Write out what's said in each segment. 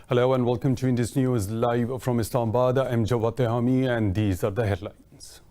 Hello and welcome to Indus News live from Islamabad. I'm Jawad Tehami and these are the headlines.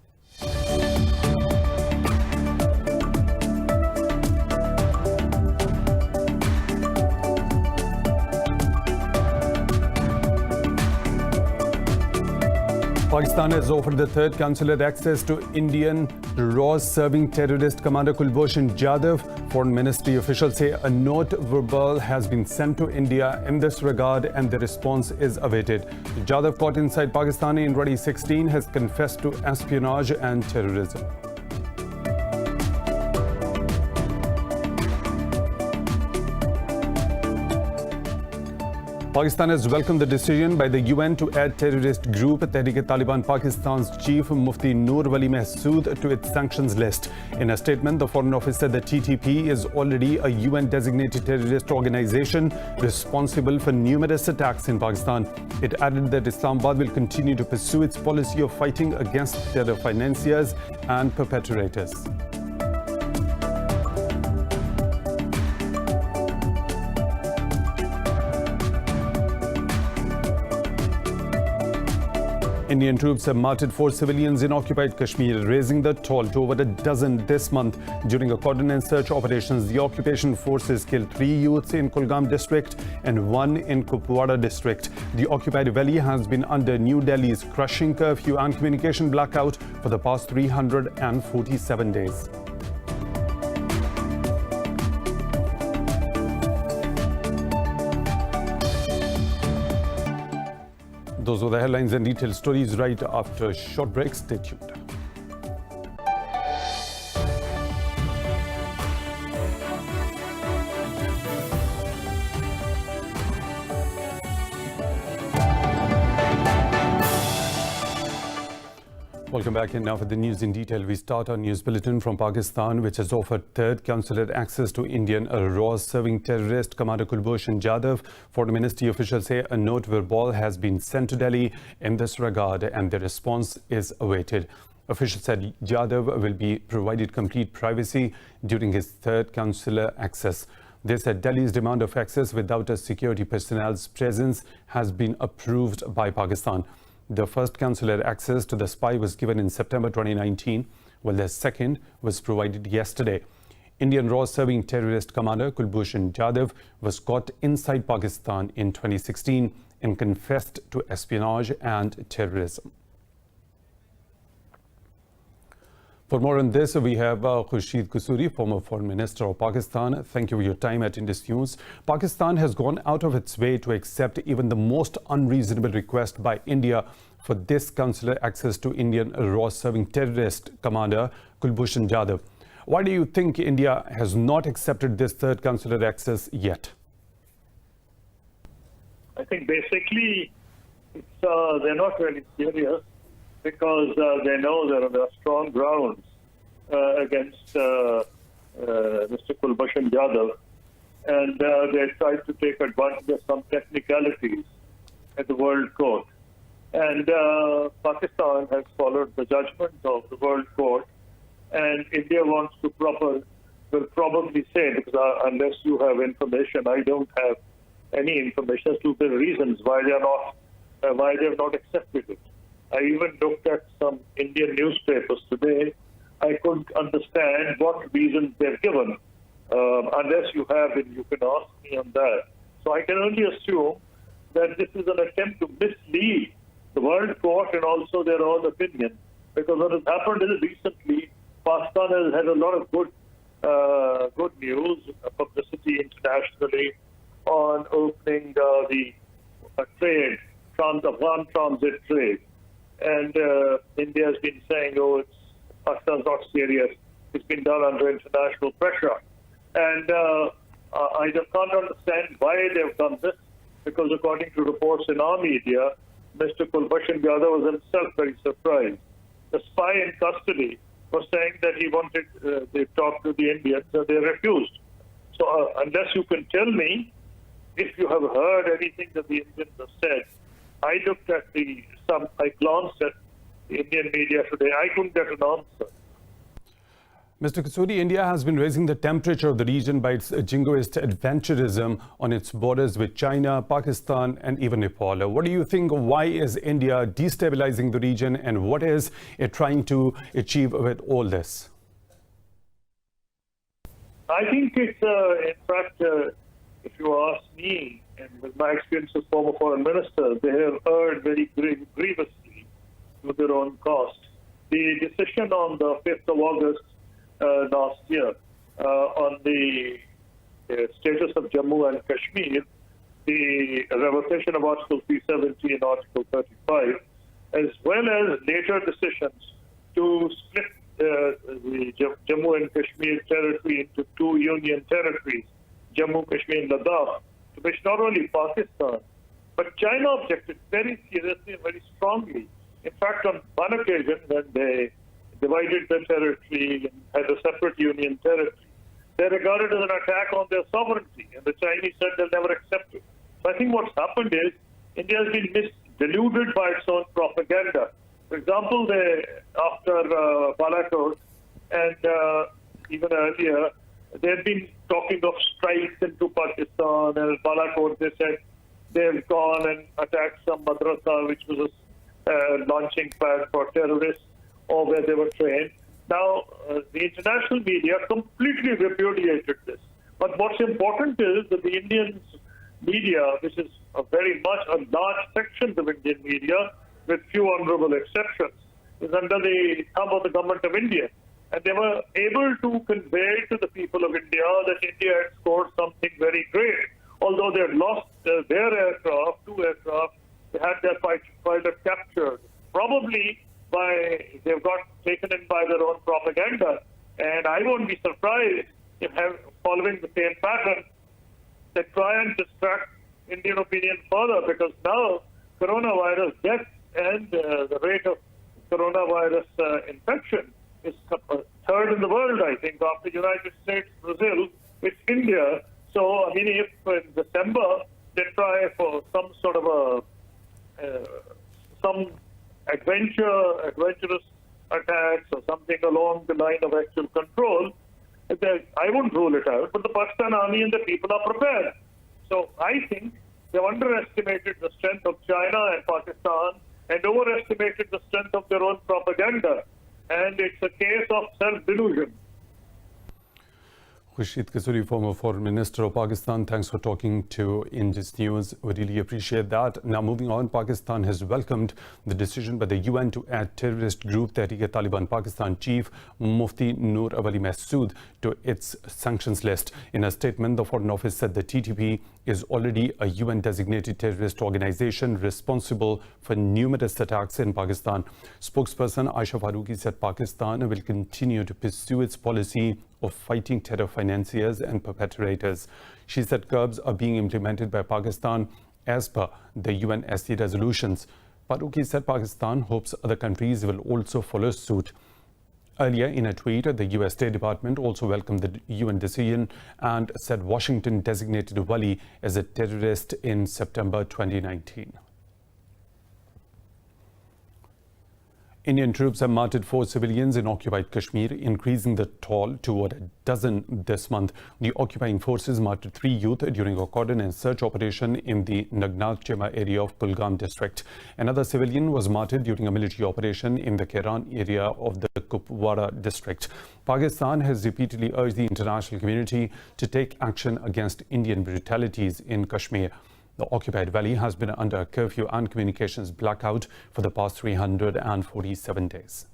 Pakistan has offered the third consulate access to Indian raw-serving terrorist commander Kulbhushan Jadhav. Foreign Ministry officials say a note verbal has been sent to India in this regard and the response is awaited. Jadhav, caught inside Pakistan in 2016, has confessed to espionage and terrorism. Pakistan has welcomed the decision by the UN to add terrorist group Tehrik-e-Taliban Pakistan's chief Mufti Noor Wali Mahsood to its sanctions list. In a statement, the Foreign Office said the TTP is already a UN-designated terrorist organization responsible for numerous attacks in Pakistan. It added that Islamabad will continue to pursue its policy of fighting against terror financiers and perpetrators. Indian troops have martyred 4 civilians in occupied Kashmir, raising the toll to over a dozen this month. During a coordinated search operations, the occupation forces killed 3 youths in Kulgam district and 1 in Kupwara district. The occupied valley has been under New Delhi's crushing curfew and communication blackout for the past 347 days. Those were the headlines and detailed stories right after a short break. Stay tuned. Welcome back, and now for the news in detail. We start our news bulletin from Pakistan, which has offered third consulate access to Indian raw-serving terrorist commander Kulbhushan Jadhav. Foreign Ministry officials say a note verbal has been sent to Delhi in this regard and the response is awaited. Officials said Jadhav will be provided complete privacy during his third consular access. They said Delhi's demand of access without a security personnel's presence has been approved by Pakistan. The first consular access to the spy was given in September 2019, while the second was provided yesterday. Indian raw-serving terrorist commander Kulbhushan Jadhav was caught inside Pakistan in 2016 and confessed to espionage and terrorism. For more on this, we have Khurshid Kusuri, former Foreign Minister of Pakistan. Thank you for your time at Indus News. Pakistan has gone out of its way to accept even the most unreasonable request by India for this consular access to Indian raw-serving terrorist commander Kulbhushan Jadhav. Why do you think India has not accepted this third consular access yet? I think basically they're not really serious, because they know there are strong grounds against Mr. Kulbhushan Jadhav, and they tried to take advantage of some technicalities at the World Court. And Pakistan has followed the judgment of the World Court, and India wants to will probably say, because unless you have information, I don't have any information as to the reasons why they have not accepted it. I even looked at some Indian newspapers today. I couldn't understand what reasons they've given. Unless you have it, you can ask me on that. So I can only assume that this is an attempt to mislead the World Court and also their own opinion. Because what has happened is recently, Pakistan has had a lot of good news, publicity internationally, on opening the trade, Afghan transit trade. And India has been saying, Pakistan's not serious. It's been done under international pressure. And I just can't understand why they've done this, because according to reports in our media, Mr. Kulbhushan Jadhav was himself very surprised. The spy in custody was saying that he wanted to talk to the Indians, and they refused. So unless you can tell me if you have heard anything that the Indians have said, I looked at I glanced at the Indian media today. I couldn't get an answer. Mr. Kasuri, India has been raising the temperature of the region by its jingoist adventurism on its borders with China, Pakistan, and even Nepal. What do you think? Why is India destabilizing the region, and what is it trying to achieve with all this? I think it's, in fact, if you ask me, and with my experience as former foreign minister, they have erred very grievously to their own cost. The decision on the 5th of August last year on the status of Jammu and Kashmir, the revocation of Article 370 and Article 35, as well as later decisions to split the Jammu and Kashmir territory into two union territories, Jammu, Kashmir and Ladakh, to which not only Pakistan, but China objected very seriously and very strongly. In fact, on one occasion, when they divided the territory and had a separate union territory, they regarded it as an attack on their sovereignty, and the Chinese said they'll never accept it. So I think what's happened is India has been deluded by its own propaganda. For example, after Balakot and even earlier, they had been talking of strikes into Pakistan, and at Balakot they said they've gone and attacked some madrasa, which was a launching pad for terrorists, or where they were trained. Now, the international media completely repudiated this. But what's important is that the Indian media, which is very much a large section of Indian media, with few honorable exceptions, is under the thumb of the government of India. And they were able to convey to the people of India that India had scored something very great. Although they had lost their aircraft, two aircraft, they had their pilot captured. Probably they've got taken in by their own propaganda. And I won't be surprised if, following the same pattern, they try and distract Indian opinion further, because now coronavirus deaths and the rate of coronavirus infection is third in the world, I think, after United States, Brazil, it's India. So, I mean, if in December they try for some sort of some adventurous attacks or something along the line of actual control, I won't rule it out, but the Pakistan army and the people are prepared. So I think they've underestimated the strength of China and Pakistan and overestimated the strength of their own propaganda. And it's a case of self-delusion. Khurshid Kasuri, former Foreign Minister of Pakistan, thanks for talking to Indus News. We really appreciate that. Now, moving on, Pakistan has welcomed the decision by the UN to add terrorist group Tehreek-e-Taliban Pakistan chief Mufti Noor Awali Masood to its sanctions list. In a statement, the Foreign Office said the TTP is already a UN-designated terrorist organization responsible for numerous attacks in Pakistan. Spokesperson Aisha Farooqi said Pakistan will continue to pursue its policy of fighting terror financiers and perpetrators. She said curbs are being implemented by Pakistan as per the UNSC resolutions. Farooqi said Pakistan hopes other countries will also follow suit. Earlier in a tweet, the US State Department also welcomed the UN decision and said Washington designated Wali as a terrorist in September 2019. Indian troops have martyred 4 civilians in occupied Kashmir, increasing the toll to over a dozen this month. The occupying forces martyred 3 youth during a cordon and search operation in the Nagnal-Chema area of Kulgam district. Another civilian was martyred during a military operation in the Keran area of the Kupwara district. Pakistan has repeatedly urged the international community to take action against Indian brutalities in Kashmir. The occupied valley has been under a curfew and communications blackout for the past 347 days.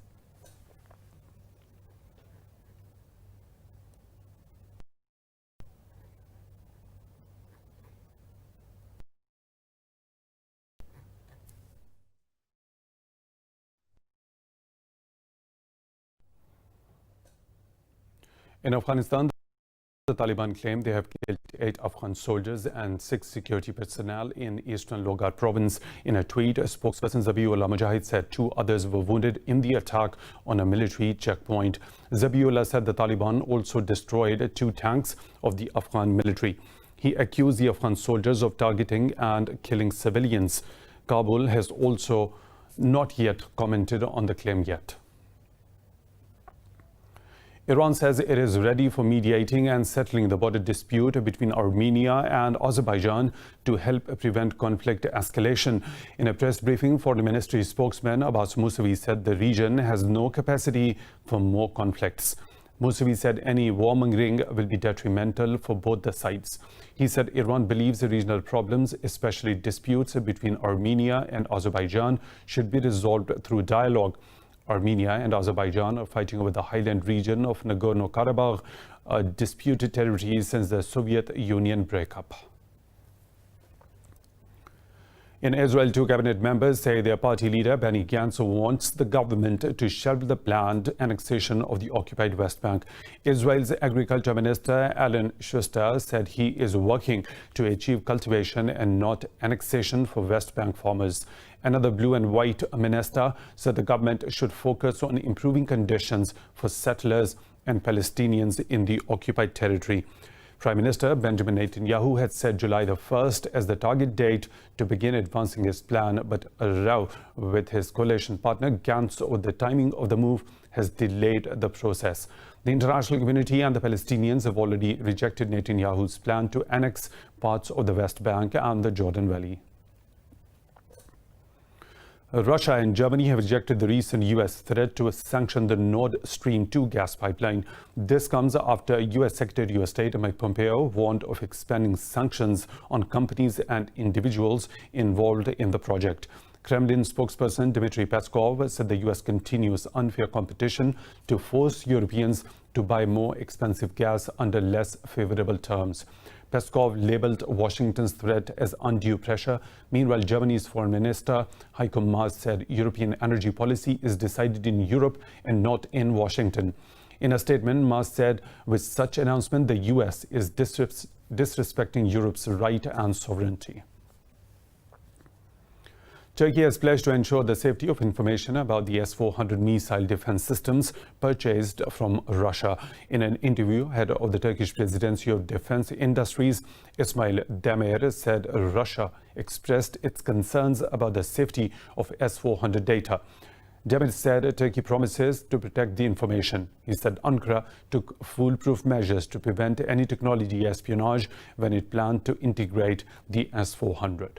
In Afghanistan, the Taliban claim they have killed 8 Afghan soldiers and 6 security personnel in eastern Logar province. In a tweet, spokesperson Zabiullah Mujahid said 2 others were wounded in the attack on a military checkpoint. Zabiullah said the Taliban also destroyed 2 tanks of the Afghan military. He accused the Afghan soldiers of targeting and killing civilians. Kabul has also not yet commented on the claim yet. Iran says it is ready for mediating and settling the border dispute between Armenia and Azerbaijan to help prevent conflict escalation. In a press briefing, Foreign Ministry spokesman Abbas Mousavi said the region has no capacity for more conflicts. Mousavi said any warmongering will be detrimental for both the sides. He said Iran believes the regional problems, especially disputes between Armenia and Azerbaijan, should be resolved through dialogue. Armenia and Azerbaijan are fighting over the highland region of Nagorno-Karabakh, a disputed territory since the Soviet Union breakup. In Israel, 2 cabinet members say their party leader Benny Gantz wants the government to shelve the planned annexation of the occupied West Bank. Israel's Agriculture Minister Alan Schuster said he is working to achieve cultivation and not annexation for West Bank farmers. Another blue and white minister said the government should focus on improving conditions for settlers and Palestinians in the occupied territory. Prime Minister Benjamin Netanyahu had set July the 1st as the target date to begin advancing his plan, but a row with his coalition partner Gantz over the timing of the move has delayed the process. The international community and the Palestinians have already rejected Netanyahu's plan to annex parts of the West Bank and the Jordan Valley. Russia and Germany have rejected the recent U.S. threat to sanction the Nord Stream 2 gas pipeline. This comes after U.S. Secretary of State Mike Pompeo warned of expanding sanctions on companies and individuals involved in the project. Kremlin spokesperson Dmitry Peskov said the U.S. continues unfair competition to force Europeans to buy more expensive gas under less favorable terms. Peskov labeled Washington's threat as undue pressure. Meanwhile, Germany's foreign minister Heiko Maas said European energy policy is decided in Europe and not in Washington. In a statement, Maas said with such announcement, the US is disrespecting Europe's right and sovereignty. Turkey has pledged to ensure the safety of information about the S-400 missile defense systems purchased from Russia. In an interview, head of the Turkish Presidency of Defense Industries, Ismail Demir, said Russia expressed its concerns about the safety of S-400 data. Demir said Turkey promises to protect the information. He said Ankara took foolproof measures to prevent any technology espionage when it planned to integrate the S-400.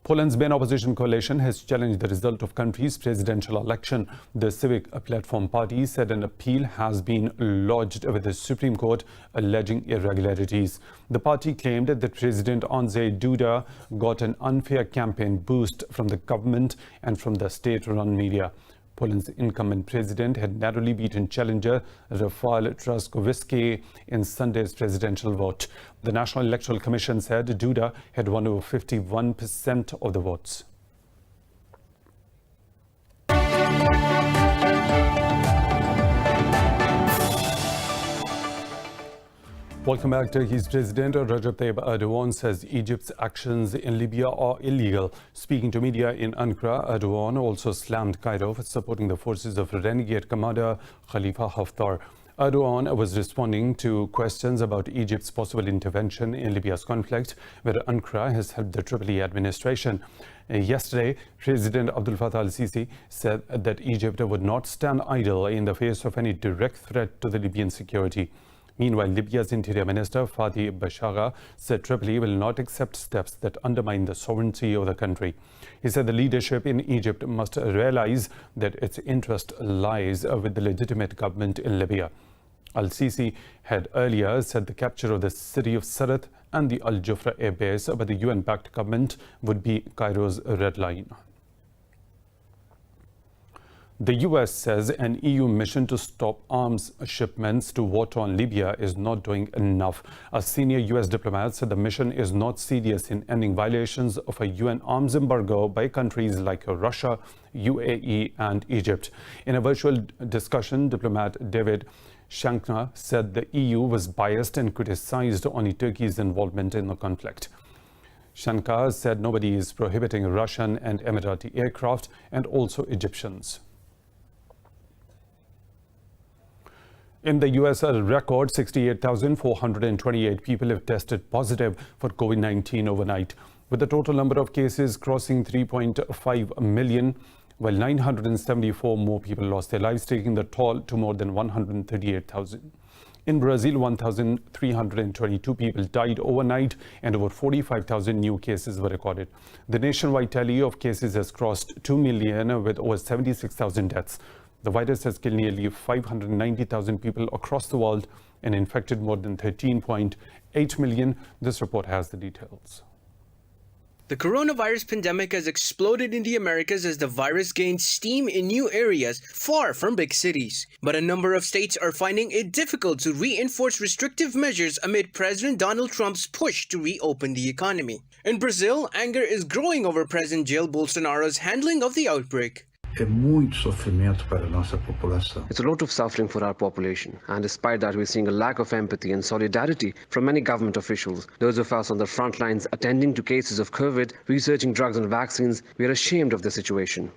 Poland's main opposition coalition has challenged the result of country's presidential election. The Civic Platform Party said an appeal has been lodged with the Supreme Court alleging irregularities. The party claimed that President Andrzej Duda got an unfair campaign boost from the government and from the state-run media. Poland's incumbent president had narrowly beaten challenger Rafał Trzaskowski in Sunday's presidential vote. The National Electoral Commission said Duda had won over 51% of the votes. Welcome back. Turkey's President Recep Tayyip Erdogan says Egypt's actions in Libya are illegal. Speaking to media in Ankara, Erdogan also slammed Cairo for supporting the forces of renegade commander Khalifa Haftar. Erdogan was responding to questions about Egypt's possible intervention in Libya's conflict, where Ankara has helped the Tripoli administration. Yesterday, President Abdel Fattah al-Sisi said that Egypt would not stand idle in the face of any direct threat to the Libyan security. Meanwhile, Libya's Interior Minister Fatih Bashagha said Tripoli will not accept steps that undermine the sovereignty of the country. He said the leadership in Egypt must realize that its interest lies with the legitimate government in Libya. Al-Sisi had earlier said the capture of the city of Sirte and the Al-Jufra air base by the UN-backed government would be Cairo's red line. The US says an EU mission to stop arms shipments to war-torn Libya is not doing enough. A senior US diplomat said the mission is not serious in ending violations of a UN arms embargo by countries like Russia, UAE and Egypt. In a virtual discussion, diplomat David Shankna said the EU was biased and criticized only Turkey's involvement in the conflict. Shankar said nobody is prohibiting Russian and Emirati aircraft and also Egyptians. In the US, a record 68,428 people have tested positive for COVID-19 overnight. With the total number of cases crossing 3.5 million, while 974 more people lost their lives, taking the toll to more than 138,000. In Brazil, 1,322 people died overnight and over 45,000 new cases were recorded. The nationwide tally of cases has crossed 2 million with over 76,000 deaths. The virus has killed nearly 590,000 people across the world and infected more than 13.8 million. This report has the details. The coronavirus pandemic has exploded in the Americas as the virus gains steam in new areas far from big cities. But a number of states are finding it difficult to reinforce restrictive measures amid President Donald Trump's push to reopen the economy. In Brazil, anger is growing over President Jair Bolsonaro's handling of the outbreak. É muito sofrimento para a nossa população. It's a lot of suffering for our population, and despite that, we're seeing a lack of empathy and solidarity from many government officials. Those of us on the front lines attending to cases of COVID, researching drugs and vaccines, we are ashamed of the situation.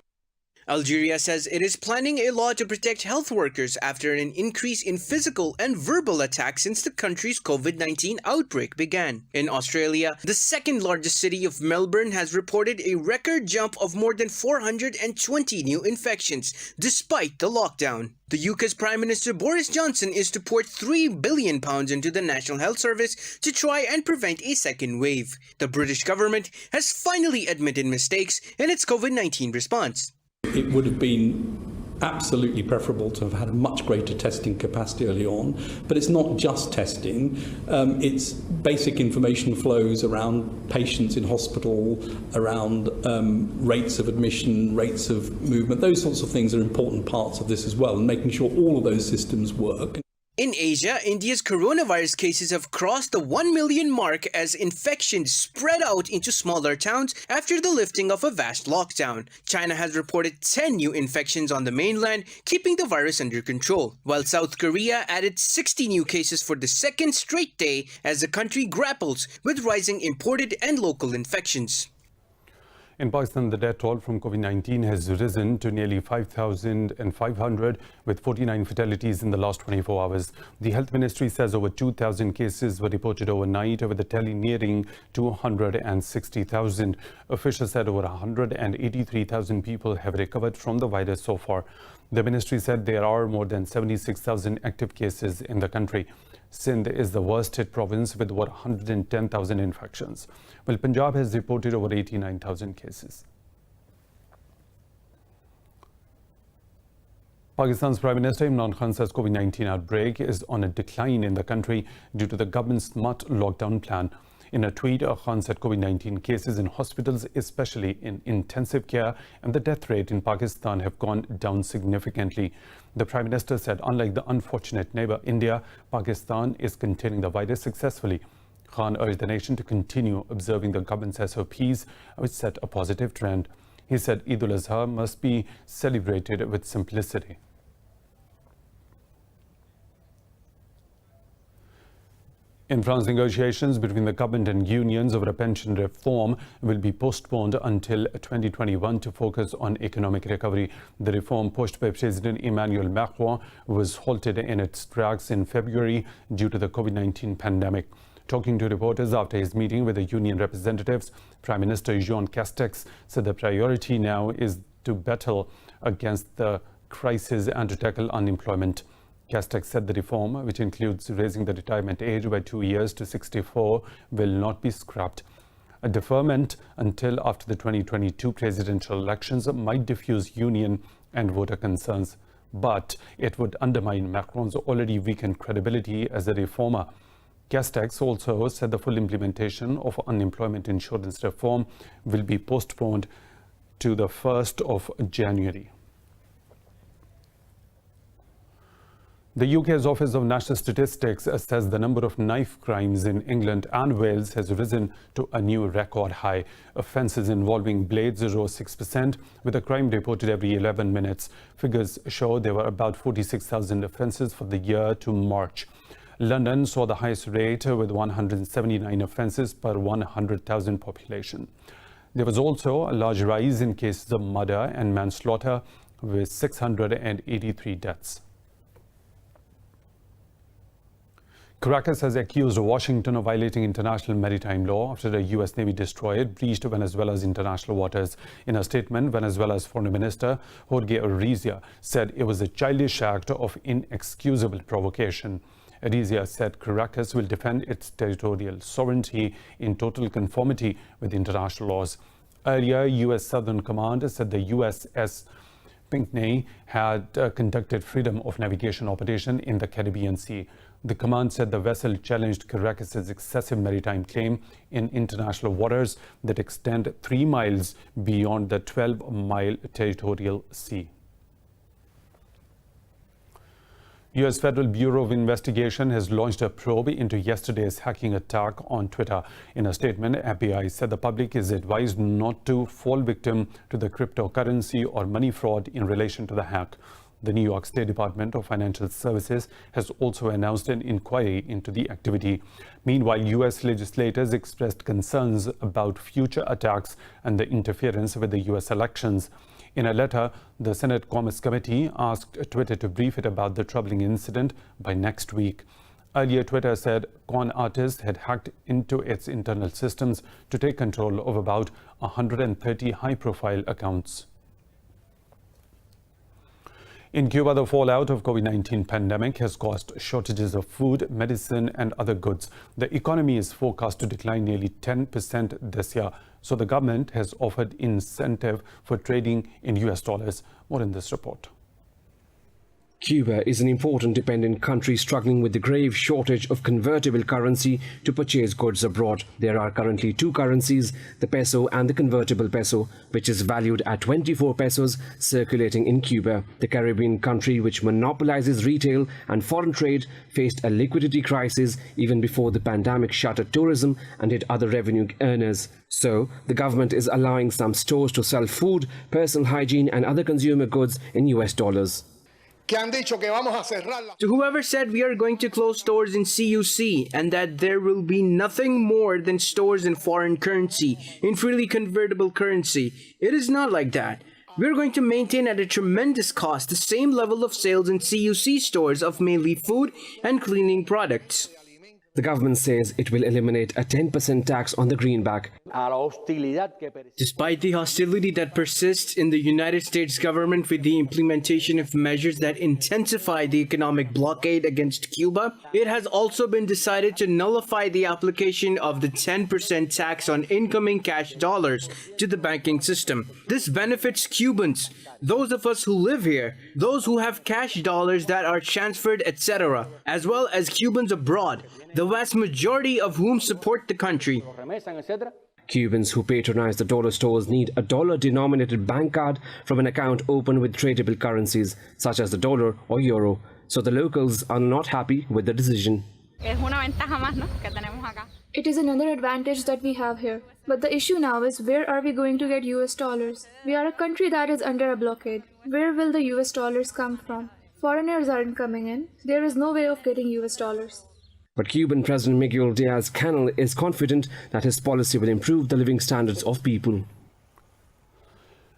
Algeria says it is planning a law to protect health workers after an increase in physical and verbal attacks since the country's COVID-19 outbreak began. In Australia, the second largest city of Melbourne has reported a record jump of more than 420 new infections, despite the lockdown. The UK's Prime Minister Boris Johnson is to pour £3 billion into the National Health Service to try and prevent a second wave. The British government has finally admitted mistakes in its COVID-19 response. It would have been absolutely preferable to have had a much greater testing capacity early on, but it's not just testing, it's basic information flows around patients in hospital, around rates of admission, rates of movement. Those sorts of things are important parts of this as well, and making sure all of those systems work. In Asia, India's coronavirus cases have crossed the 1 million mark as infections spread out into smaller towns after the lifting of a vast lockdown. China has reported 10 new infections on the mainland, keeping the virus under control, while South Korea added 60 new cases for the second straight day as the country grapples with rising imported and local infections. In Pakistan, the death toll from COVID-19 has risen to nearly 5,500, with 49 fatalities in the last 24 hours. The Health Ministry says over 2,000 cases were reported overnight, with the tally nearing 260,000. Officials said over 183,000 people have recovered from the virus so far. The ministry said there are more than 76,000 active cases in the country. Sindh is the worst hit province with over 110,000 infections, while Punjab has reported over 89,000 cases. Pakistan's Prime Minister Imran Khan says COVID-19 outbreak is on a decline in the country due to the government's smart lockdown plan. In a tweet, Khan said COVID-19 cases in hospitals, especially in intensive care, and the death rate in Pakistan have gone down significantly. The Prime Minister said, unlike the unfortunate neighbor India, Pakistan is containing the virus successfully. Khan urged the nation to continue observing the government's SOPs, which set a positive trend. He said Eid al-Azha must be celebrated with simplicity. In France, negotiations between the government and unions over a pension reform will be postponed until 2021 to focus on economic recovery. The reform pushed by President Emmanuel Macron was halted in its tracks in February due to the COVID-19 pandemic. Talking to reporters after his meeting with the union representatives, Prime Minister Jean Castex said the priority now is to battle against the crisis and to tackle unemployment. Castex said the reform, which includes raising the retirement age by 2 years to 64, will not be scrapped. A deferment until after the 2022 presidential elections might diffuse union and voter concerns, but it would undermine Macron's already weakened credibility as a reformer. Castex also said the full implementation of unemployment insurance reform will be postponed to the 1st of January. The UK's Office of National Statistics says the number of knife crimes in England and Wales has risen to a new record high. Offences involving blades rose 6%, with a crime reported every 11 minutes. Figures show there were about 46,000 offences for the year to March. London saw the highest rate with 179 offences per 100,000 population. There was also a large rise in cases of murder and manslaughter, with 683 deaths. Caracas has accused Washington of violating international maritime law after the U.S. Navy destroyer breached Venezuela's international waters. In a statement, Venezuela's foreign minister, Jorge Arrizia, said it was a childish act of inexcusable provocation. Arrizia said Caracas will defend its territorial sovereignty in total conformity with international laws. Earlier, U.S. Southern Command said the USS Pinckney had conducted freedom of navigation operation in the Caribbean Sea. The command said the vessel challenged Caracas's excessive maritime claim in international waters that extend 3 miles beyond the 12-mile territorial sea. U.S. Federal Bureau of Investigation has launched a probe into yesterday's hacking attack on Twitter. In a statement, FBI said the public is advised not to fall victim to the cryptocurrency or money fraud in relation to the hack. The New York State Department of Financial Services has also announced an inquiry into the activity. Meanwhile, U.S. legislators expressed concerns about future attacks and the interference with the U.S. elections. In a letter, the Senate Commerce Committee asked Twitter to brief it about the troubling incident by next week. Earlier, Twitter said con artists had hacked into its internal systems to take control of about 130 high-profile accounts. In Cuba, the fallout of COVID-19 pandemic has caused shortages of food, medicine and other goods. The economy is forecast to decline nearly 10% this year. So the government has offered incentive for trading in US dollars. More in this report. Cuba is an important dependent country struggling with the grave shortage of convertible currency to purchase goods abroad. There are currently 2 currencies, the peso and the convertible peso, which is valued at 24 pesos, circulating in Cuba. The Caribbean country, which monopolizes retail and foreign trade, faced a liquidity crisis even before the pandemic shuttered tourism and hit other revenue earners. So, the government is allowing some stores to sell food, personal hygiene and other consumer goods in US dollars. To whoever said we are going to close stores in CUC and that there will be nothing more than stores in foreign currency, in freely convertible currency, it is not like that. We are going to maintain at a tremendous cost the same level of sales in CUC stores of mainly food and cleaning products. The government says it will eliminate a 10% tax on the greenback. Despite the hostility that persists in the United States government with the implementation of measures that intensify the economic blockade against Cuba, it has also been decided to nullify the application of the 10% tax on incoming cash dollars to the banking system. This benefits Cubans, those of us who live here, those who have cash dollars that are transferred, etc., as well as Cubans abroad, the vast majority of whom support the country. Cubans who patronize the dollar stores need a dollar-denominated bank card from an account opened with tradable currencies, such as the dollar or euro. So the locals are not happy with the decision. It is another advantage that we have here. But the issue now is, where are we going to get US dollars? We are a country that is under a blockade. Where will the US dollars come from? Foreigners aren't coming in. There is no way of getting US dollars. But Cuban President Miguel Diaz-Canel is confident that his policy will improve the living standards of people.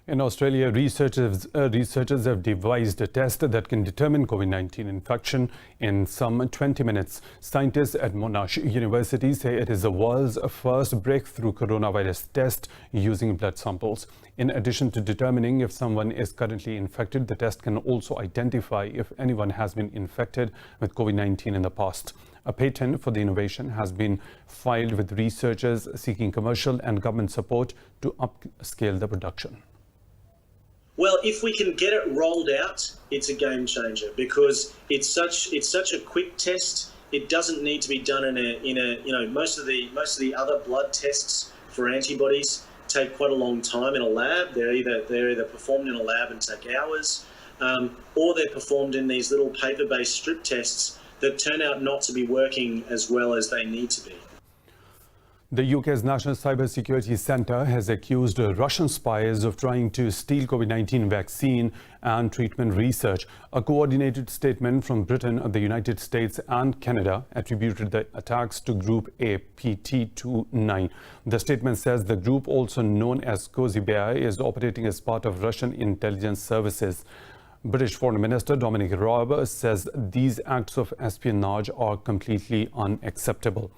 In Australia, researchers have devised a test that can determine COVID-19 infection in some 20 minutes. Scientists at Monash University say it is the world's first breakthrough coronavirus test using blood samples. In addition to determining if someone is currently infected, the test can also identify if anyone has been infected with COVID-19 in the past. A patent for the innovation has been filed with researchers seeking commercial and government support to upscale the production. Well, if we can get it rolled out, it's a game changer because it's such a quick test. It doesn't need to be done in a most of the other blood tests for antibodies take quite a long time in a lab. They're either performed in a lab and take hours, or they're performed in these little paper-based strip tests that turn out not to be working as well as they need to be. The UK's National Cybersecurity Centre has accused Russian spies of trying to steal COVID-19 vaccine and treatment research. A coordinated statement from Britain, the United States and Canada attributed the attacks to Group APT29. The statement says the group, also known as Cozy Bear, is operating as part of Russian intelligence services. British Foreign Minister Dominic Raab says these acts of espionage are completely unacceptable.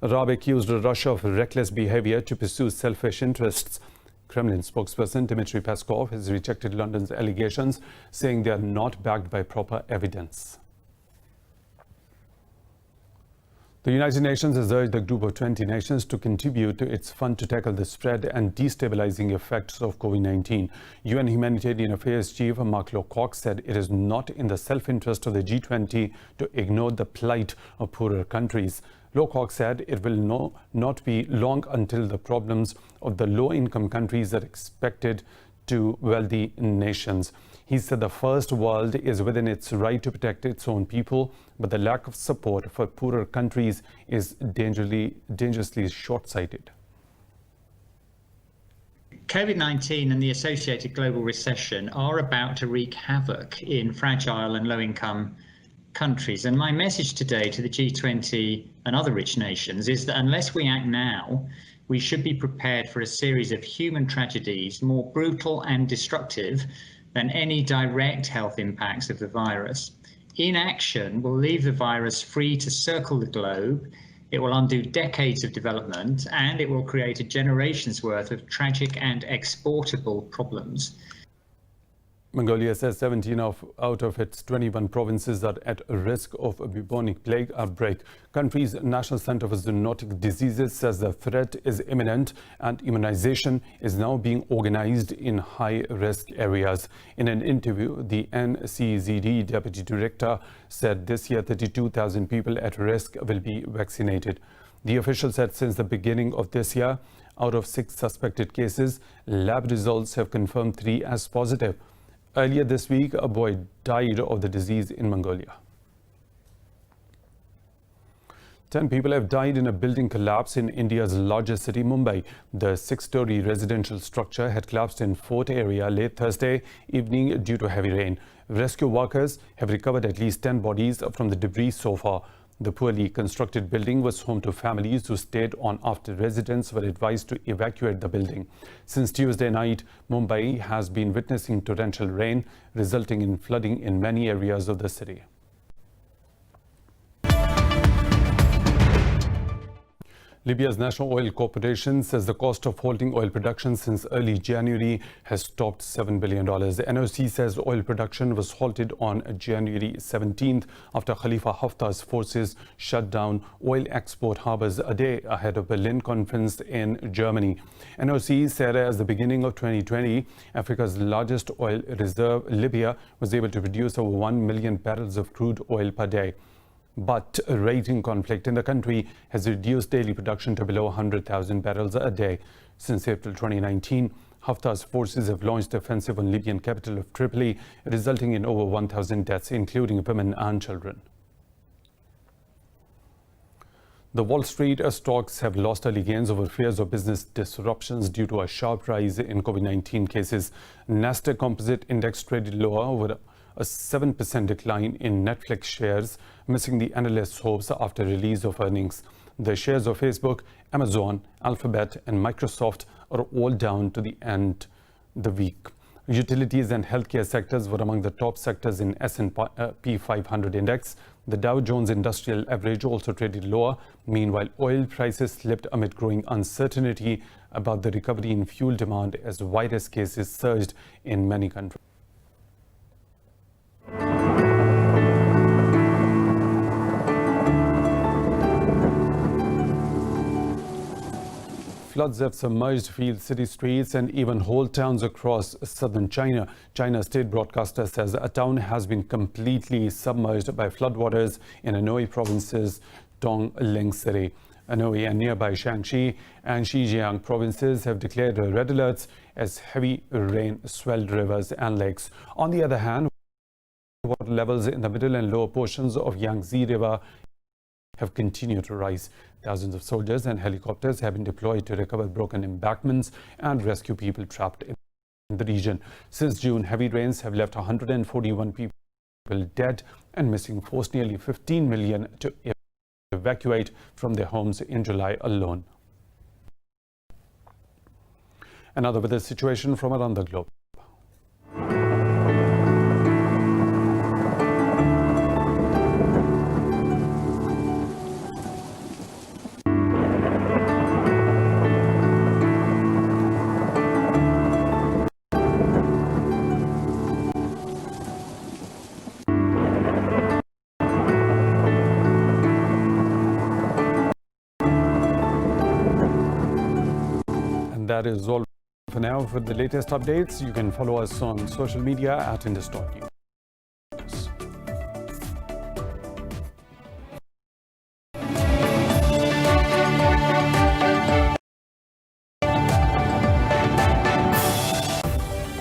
Raab accused Russia of reckless behavior to pursue selfish interests. Kremlin spokesperson Dmitry Peskov has rejected London's allegations, saying they are not backed by proper evidence. The United Nations has urged the group of 20 nations to contribute to its fund to tackle the spread and destabilizing effects of COVID-19. UN Humanitarian Affairs Chief Mark Lowcock said it is not in the self-interest of the G20 to ignore the plight of poorer countries. Lowcock said it will not be long until the problems of the low-income countries are expected to wealthy nations. He said the first world is within its right to protect its own people, but the lack of support for poorer countries is dangerously short-sighted. COVID-19 and the associated global recession are about to wreak havoc in fragile and low-income countries. And my message today to the G20 and other rich nations is that unless we act now, we should be prepared for a series of human tragedies more brutal and destructive than any direct health impacts of the virus. Inaction will leave the virus free to circle the globe. It will undo decades of development, and it will create a generation's worth of tragic and exportable problems. Mongolia says 17 out of its 21 provinces are at risk of a bubonic plague outbreak. Country's National Center for Zoonotic Diseases says the threat is imminent and immunization is now being organized in high-risk areas. In an interview, the NCZD Deputy Director said this year 32,000 people at risk will be vaccinated. The official said since the beginning of this year, out of 6 suspected cases, lab results have confirmed 3 as positive. Earlier this week, a boy died of the disease in Mongolia. 10 people have died in a building collapse in India's largest city, Mumbai. The 6-story residential structure had collapsed in Fort area late Thursday evening due to heavy rain. Rescue workers have recovered at least 10 bodies from the debris so far. The poorly constructed building was home to families who stayed on after residents were advised to evacuate the building. Since Tuesday night, Mumbai has been witnessing torrential rain, resulting in flooding in many areas of the city. Libya's National Oil Corporation says the cost of halting oil production since early January has topped $7 billion. The NOC says oil production was halted on January 17th after Khalifa Haftar's forces shut down oil export harbors a day ahead of Berlin conference in Germany. NOC said at the beginning of 2020, Africa's largest oil reserve, Libya, was able to produce over 1 million barrels of crude oil per day. But a raging conflict in the country has reduced daily production to below 100,000 barrels a day. Since April 2019, Haftar's forces have launched offensive on Libyan capital of Tripoli, resulting in over 1,000 deaths, including women and children. The Wall Street stocks have lost early gains over fears of business disruptions due to a sharp rise in COVID-19 cases. Nasdaq Composite Index traded lower over a 7% decline in Netflix shares, missing the analysts' hopes after release of earnings. The shares of Facebook, Amazon, Alphabet and Microsoft are all down to the end of the week. Utilities and healthcare sectors were among the top sectors in S&P 500 index. The Dow Jones Industrial Average also traded lower. Meanwhile, oil prices slipped amid growing uncertainty about the recovery in fuel demand as virus cases surged in many countries. Floods have submerged field city streets and even whole towns across southern China. China's state broadcaster says a town has been completely submerged by floodwaters in Anhui province's Dongling city. Anhui and nearby Shaanxi and Xinjiang provinces have declared red alerts as heavy rain swelled rivers and lakes. On the other hand, water levels in the middle and lower portions of Yangtze River have continued to rise. Thousands of soldiers and helicopters have been deployed to recover broken embankments and rescue people trapped in the region. Since June, heavy rains have left 141 people dead and missing, forced nearly 15 million to evacuate from their homes in July alone. Another weather situation from around the globe. that is all for now. For the latest updates, you can follow us on social media at Indus.news.